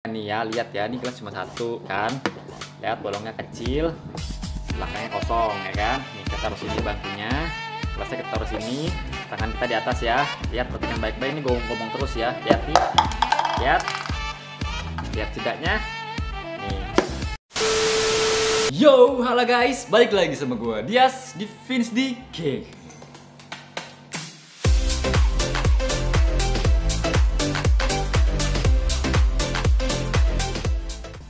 Nih ya, lihat ya, ini gelas cuma satu kan. Lihat bolongnya kecil, belakangnya kosong ya kan. Nih kita taruh sini bangkunya, gelasnya kita taruh sini, tangan kita di atas ya. Lihat, perhatikan baik-baik, ini ngomong terus ya. Lihat nih, lihat jedanya. Nih. Yo, halo guys, balik lagi sama gue Dias di Vince di Cake.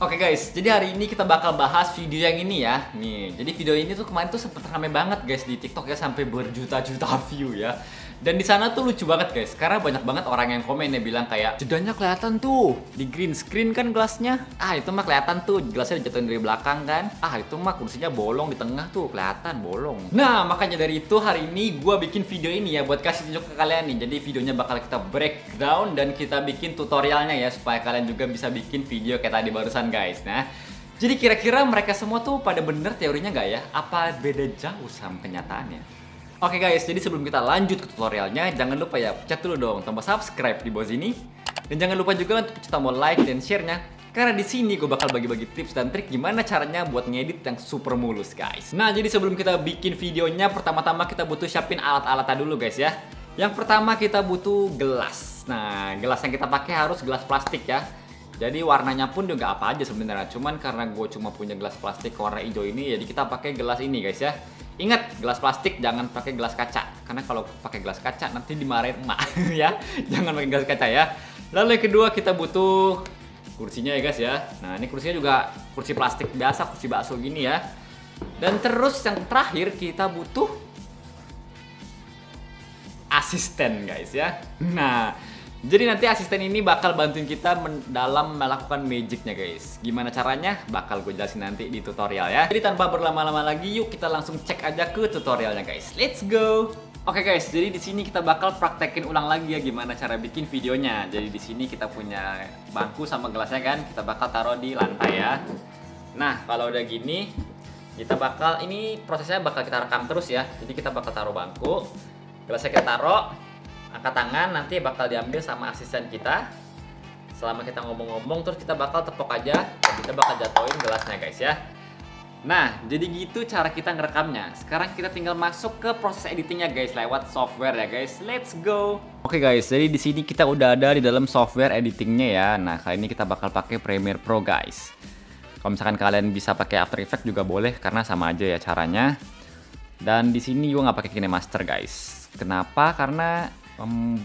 Oke guys, jadi hari ini kita bakal bahas video yang ini ya. Nih, jadi video ini tuh kemarin tuh sempet rame banget guys di TikTok ya, sampai berjuta-juta view ya. Dan di sana tuh lucu banget guys, karena banyak banget orang yang komen ya bilang kayak jedanya kelihatan tuh di green screen kan gelasnya. Ah itu mah kelihatan tuh gelasnya dijatuhin dari belakang kan. Ah itu mah kursinya bolong di tengah tuh kelihatan bolong. Nah makanya dari itu hari ini gue bikin video ini ya buat kasih tunjuk ke kalian nih. Jadi videonya bakal kita breakdown dan kita bikin tutorialnya ya supaya kalian juga bisa bikin video kayak tadi barusan guys. Nah jadi kira-kira mereka semua tuh pada bener teorinya nggak ya? Apa beda jauh sama kenyataannya? Oke guys, jadi sebelum kita lanjut ke tutorialnya, jangan lupa ya pencet dulu dong tombol subscribe di bawah sini. Dan jangan lupa juga untuk pencet tombol like dan share-nya. Karena di sini gue bakal bagi-bagi tips dan trik gimana caranya buat ngedit yang super mulus guys. Nah jadi sebelum kita bikin videonya, pertama-tama kita butuh siapin alat-alatnya dulu guys ya. Yang pertama kita butuh gelas. Nah gelas yang kita pakai harus gelas plastik ya. Jadi warnanya pun juga apa aja sebenarnya. Cuman karena gue cuma punya gelas plastik warna hijau ini, jadi kita pakai gelas ini guys ya. Ingat, gelas plastik jangan pakai gelas kaca. Karena kalau pakai gelas kaca nanti dimarahin emak ya. Jangan pakai gelas kaca ya. Lalu yang kedua kita butuh kursinya ya guys ya. Nah ini kursinya juga kursi plastik biasa, kursi bakso gini ya. Dan terus yang terakhir kita butuh asisten guys ya. Nah jadi nanti asisten ini bakal bantuin kita dalam melakukan magicnya guys. Gimana caranya? Bakal gue jelasin nanti di tutorial ya. Jadi tanpa berlama-lama lagi, yuk kita langsung cek aja ke tutorialnya guys. Let's go. Oke guys, jadi di sini kita bakal praktekin ulang lagi ya gimana cara bikin videonya. Jadi di sini kita punya bangku sama gelasnya kan, kita bakal taruh di lantai ya. Nah kalau udah gini, kita bakal ini prosesnya bakal kita rekam terus ya. Jadi kita bakal taruh bangku, gelasnya kita taruh. Angkat tangan, nanti bakal diambil sama asisten kita. Selama kita ngomong-ngomong, terus kita bakal tepok aja dan kita bakal jatuhin gelasnya guys ya. Nah, jadi gitu cara kita ngerekamnya. Sekarang kita tinggal masuk ke proses editingnya guys lewat software ya guys. Let's go. Oke guys, jadi di sini kita udah ada di dalam software editingnya ya. Nah, kali ini kita bakal pakai Premiere Pro guys. Kalau misalkan kalian bisa pakai After Effects juga boleh karena sama aja ya caranya. Dan di sini juga nggak pakai KineMaster guys. Kenapa? Karena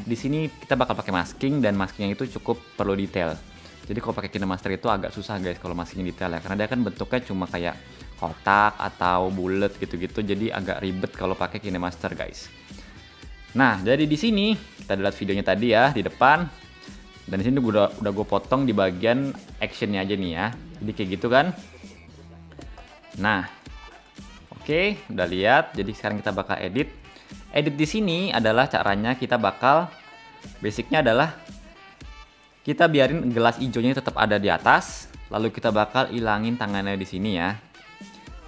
di sini kita bakal pakai masking dan maskingnya itu cukup perlu detail. Jadi kalau pakai KineMaster itu agak susah guys kalau masking detail ya, karena dia kan bentuknya cuma kayak kotak atau bulat gitu-gitu, jadi agak ribet kalau pakai KineMaster guys. Nah jadi di sini kita lihat videonya tadi ya di depan, dan di sini udah gue potong di bagian actionnya aja nih ya. Jadi kayak gitu kan. Nah oke, udah lihat. Jadi sekarang kita bakal edit. Edit di sini adalah caranya kita bakal basicnya adalah kita biarin gelas hijaunya tetap ada di atas, lalu kita bakal ilangin tangannya di sini ya.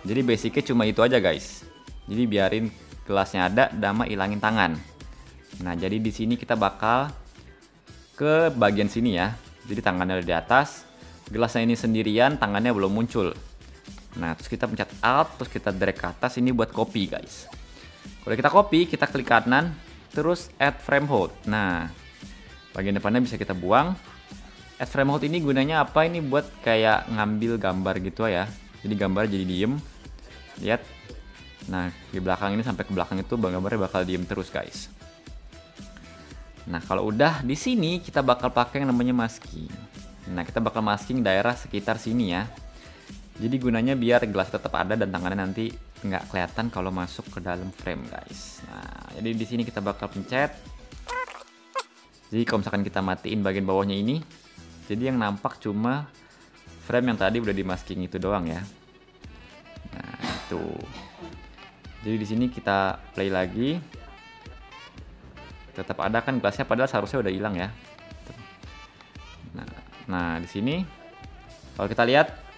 Jadi basicnya cuma itu aja guys. Jadi biarin gelasnya ada, sama ilangin tangan. Nah jadi di sini kita bakal ke bagian sini ya. Jadi tangannya ada di atas, gelasnya ini sendirian, tangannya belum muncul. Nah terus kita pencet Alt, terus kita drag ke atas ini buat copy guys. Kalau kita copy, kita klik kanan, terus add frame hold. Nah, bagian depannya bisa kita buang. Add frame hold ini gunanya apa? Ini buat kayak ngambil gambar gitu ya. Jadi gambar jadi diem. Lihat. Nah, di belakang ini sampai ke belakang itu gambarnya bakal diem terus guys. Nah, kalau udah di sini kita bakal pakai yang namanya masking. Nah, kita bakal masking daerah sekitar sini ya. Jadi gunanya biar gelas tetap ada dan tangannya nanti nggak kelihatan kalau masuk ke dalam frame guys. Nah jadi di sini kita bakal pencet. Jadi kalau misalkan kita matiin bagian bawahnya ini, jadi yang nampak cuma frame yang tadi udah di masking itu doang ya. Nah itu. Jadi di sini kita play lagi. Tetap ada kan gelasnya, padahal seharusnya udah hilang ya. Nah di sini kalau kita lihat.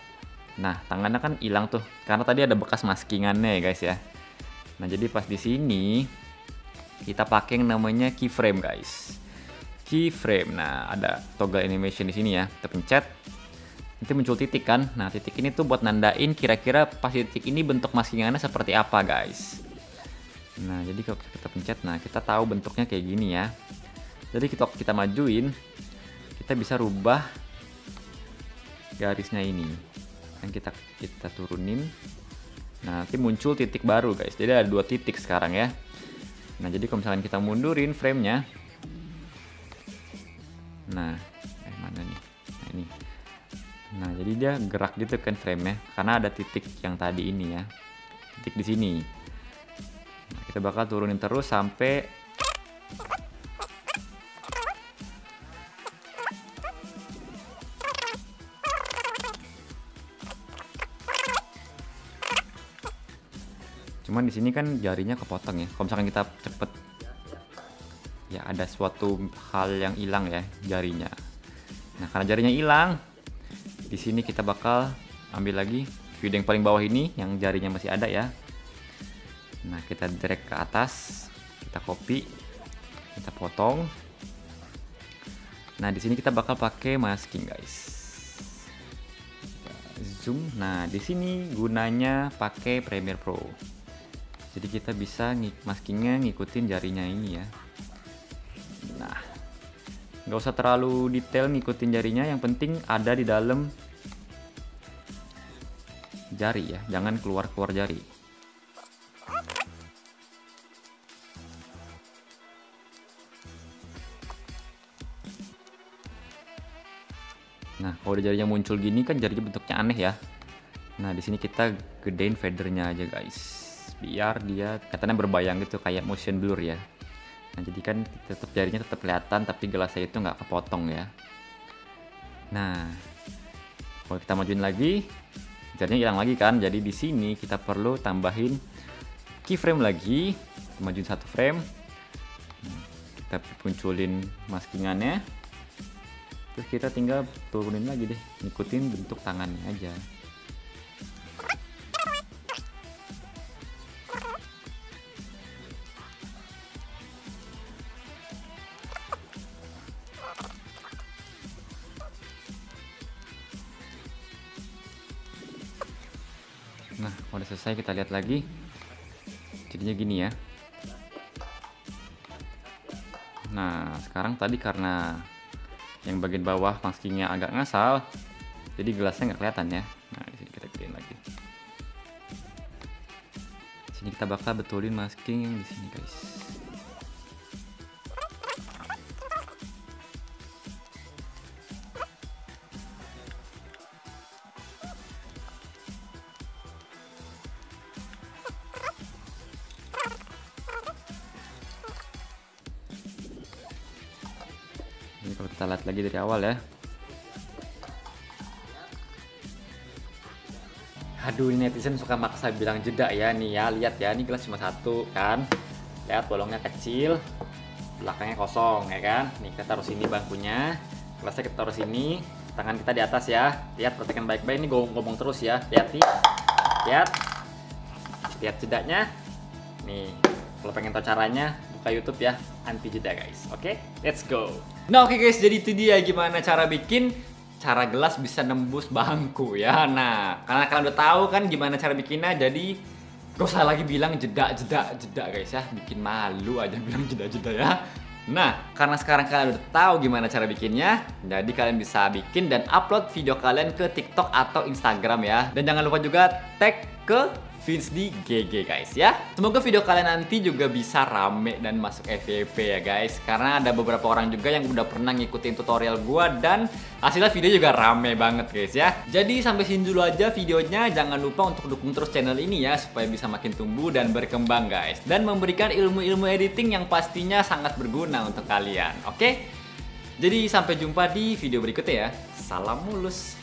Nah, tangannya kan hilang tuh, karena tadi ada bekas maskingannya ya guys ya. Nah, jadi pas di sini kita pakai yang namanya keyframe guys. keyframe. Nah, ada toggle animation di sini ya. Kita pencet. Nanti muncul titik kan. Nah, titik ini tuh buat nandain kira-kira pas titik ini bentuk maskingannya seperti apa, guys. Nah, jadi kalau kita pencet, nah kita tahu bentuknya kayak gini ya. Jadi kita majuin, kita bisa rubah garisnya ini. Dan kita turunin. Nah, nanti muncul titik baru, guys. Jadi ada 2 titik sekarang ya. Nah, jadi kalau misalkan kita mundurin frame-nya. Nah, mana nih? Nah, ini. Nah, jadi dia gerak gitu kan frame-nya, karena ada titik yang tadi ini ya. Titik di sini. Nah, kita bakal turunin terus sampai cuman di sini kan jarinya kepotong ya. Kalau misalkan kita cepet ya ada suatu hal yang hilang ya jarinya. Nah, karena jarinya hilang, di sini kita bakal ambil lagi video yang paling bawah ini yang jarinya masih ada ya. Nah, kita drag ke atas, kita copy, kita potong. Nah, di sini kita bakal pakai masking, guys. Zoom. Nah, di sini gunanya pakai Premiere Pro. Jadi kita bisa maskingnya ngikutin jarinya ini ya. Nah, nggak usah terlalu detail ngikutin jarinya, yang penting ada di dalam jari ya, jangan keluar jari. Nah, kalau udah jarinya muncul gini kan jarinya bentuknya aneh ya. Nah, di sini kita gedein fadernya aja, guys. Biar dia katanya berbayang gitu kayak motion blur ya. Nah, jadi kan tetap jarinya tetap kelihatan tapi gelasnya itu nggak kepotong ya. Nah, kalau kita majuin lagi, jarinya hilang lagi kan. Jadi di sini kita perlu tambahin keyframe lagi, majuin 1 frame. Kita munculin maskingannya. Terus kita tinggal turunin lagi deh, ngikutin bentuk tangannya aja. Nah, kalau udah selesai kita lihat lagi. Jadinya gini ya. Nah, sekarang tadi karena yang bagian bawah maskingnya agak ngasal, jadi gelasnya nggak kelihatan ya. Nah, di sini kita gedein lagi. Di sini kita bakal betulin masking yang di sini, guys. Ini kalau kita lihat lagi dari awal ya. Aduh, ini netizen suka maksa bilang jeda ya. Nih ya, lihat ya, ini gelas cuma 1 kan. Lihat bolongnya kecil, belakangnya kosong ya kan. Nih kita taruh sini bangkunya, gelasnya kita taruh sini, tangan kita di atas ya. Lihat, perhatikan baik-baik, ini ngomong terus ya. Lihat nih, lihat jedanya. Nih, kalau pengen tahu caranya, buka YouTube ya, anti jeda guys. Oke, let's go. Nah, oke guys, jadi itu dia gimana cara bikin gelas bisa nembus bangku ya. Nah, karena kalian udah tahu kan gimana cara bikinnya, jadi gak usah lagi bilang jeda guys ya. Bikin malu aja bilang jeda ya. Nah, karena sekarang kalian udah tahu gimana cara bikinnya, jadi kalian bisa bikin dan upload video kalian ke TikTok atau Instagram ya. Dan jangan lupa juga tag ke Vinsdy GG guys ya. Semoga video kalian nanti juga bisa rame dan masuk FYP ya guys. Karena ada beberapa orang juga yang udah pernah ngikutin tutorial gua dan hasilnya video juga rame banget guys ya. Jadi sampai sini dulu aja videonya. Jangan lupa untuk dukung terus channel ini ya, supaya bisa makin tumbuh dan berkembang guys. Dan memberikan ilmu-ilmu editing yang pastinya sangat berguna untuk kalian. Oke? Jadi sampai jumpa di video berikutnya ya. Salam mulus.